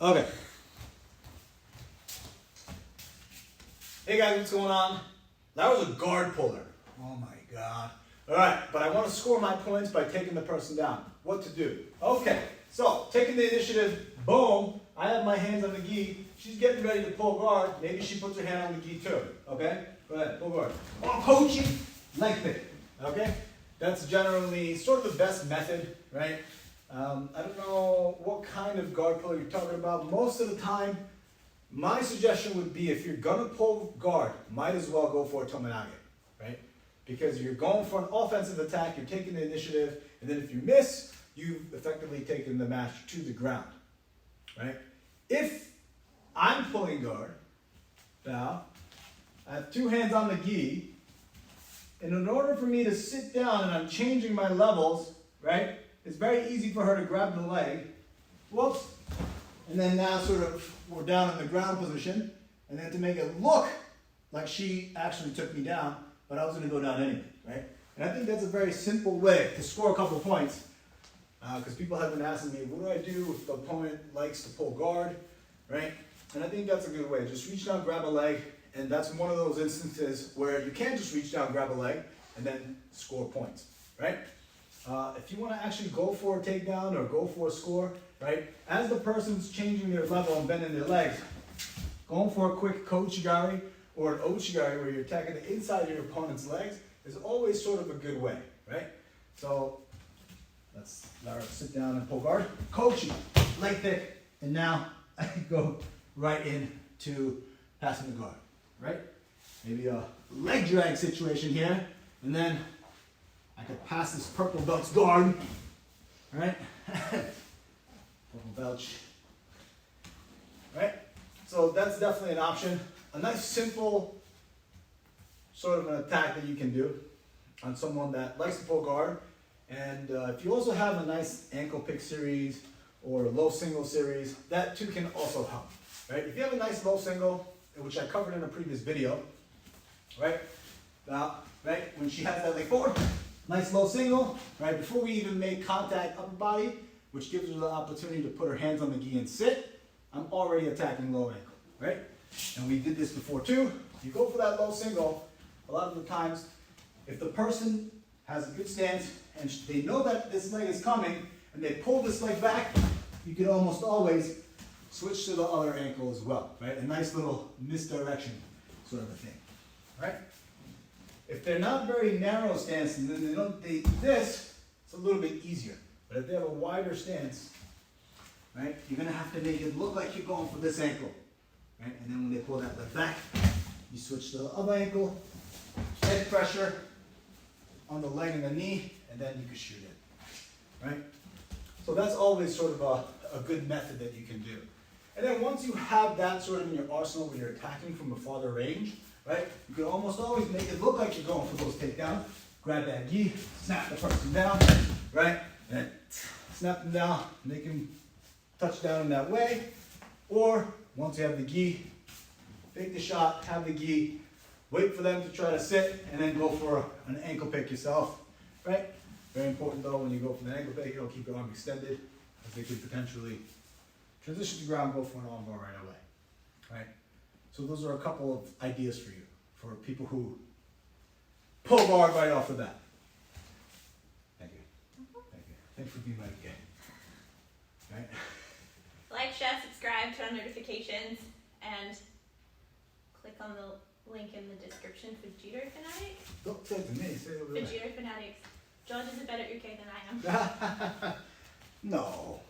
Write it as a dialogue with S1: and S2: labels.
S1: Okay. Hey guys, what's going on? That was a guard puller. Oh my God. All right, but I want to score my points by taking the person down. What to do? Okay, so taking the initiative, boom. I have my hands on the gi. She's getting ready to pull guard. Maybe she puts her hand on the gi too. Okay, go ahead, pull guard. Oh, coaching, leg pick. Okay, that's generally sort of the best method, right? I don't know what kind of guard puller you're talking about. Most of the time, my suggestion would be if you're gonna pull guard, might as well go for a tomenage, right? Because you're going for an offensive attack, you're taking the initiative, and then if you miss, you've effectively taken the match to the ground, right? If I'm pulling guard, now, I have two hands on the gi, and in order for me to sit down and I'm changing my levels, right? It's very easy for her to grab the leg, whoops, and then now sort of we're down in the ground position, and then to make it look like she actually took me down, but I was going to go down anyway, right? And I think that's a very simple way to score a couple of points, because people have been asking me, what do I do if the opponent likes to pull guard, right? And I think that's a good way. Just reach down, grab a leg, and that's one of those instances where you can just reach down, grab a leg, and then score points, right? If you want to actually go for a takedown or go for a score, right? As the person's changing their level and bending their legs, going for a quick kochigari or an ochigari where you're attacking the inside of your opponent's legs is always sort of a good way, right? So let's let her sit down and pull guard. Kochi, leg pick, and now I can go right into passing the guard, right? Maybe a leg drag situation here, and then I could pass this purple belt's guard, right? Purple belch, right? So that's definitely an option. A nice simple sort of an attack that you can do on someone that likes to pull guard. And if you also have a nice ankle pick series or low single series, that too can also help, right? If you have a nice low single, which I covered in a previous video, right? Right, when she has that leg forward, nice low single, right? Before we even make contact upper body, which gives her the opportunity to put her hands on the gi and sit, I'm already attacking low ankle, right? And we did this before too. You go for that low single, a lot of the times, if the person has a good stance and they know that this leg is coming and they pull this leg back, you can almost always switch to the other ankle as well, right? A nice little misdirection sort of a thing, right? If they're not very narrow stances, then they do this, it's a little bit easier. But if they have a wider stance, right, you're gonna have to make it look like you're going for this ankle, right? And then when they pull that leg back, you switch to the other ankle, head pressure on the leg and the knee, and then you can shoot it, right? So that's always sort of a good method that you can do. And then once you have that sort of in your arsenal where you're attacking from a farther range, right, you can almost always make it look like you're going for those takedowns. Grab that gi, snap the person down, right, and snap them down, make them touch down in that way. Or once you have the gi, fake the shot, have the gi, wait for them to try to sit, and then go for an ankle pick yourself, right? Very important though, when you go for the ankle pick, you don't keep your arm extended, as they could potentially transition to the ground, go for an arm bar right away, right? So those are a couple of ideas for you, for people who pull guard right off the bat. Thank you. Thank you. Thanks for being my guest. Right?
S2: Like, share, subscribe, turn on notifications, and click on the link in the description for JudoFanatics.
S1: Don't say it to me, say it over
S2: For
S1: there.
S2: JudoFanatics. George is a better UK than I am.
S1: No.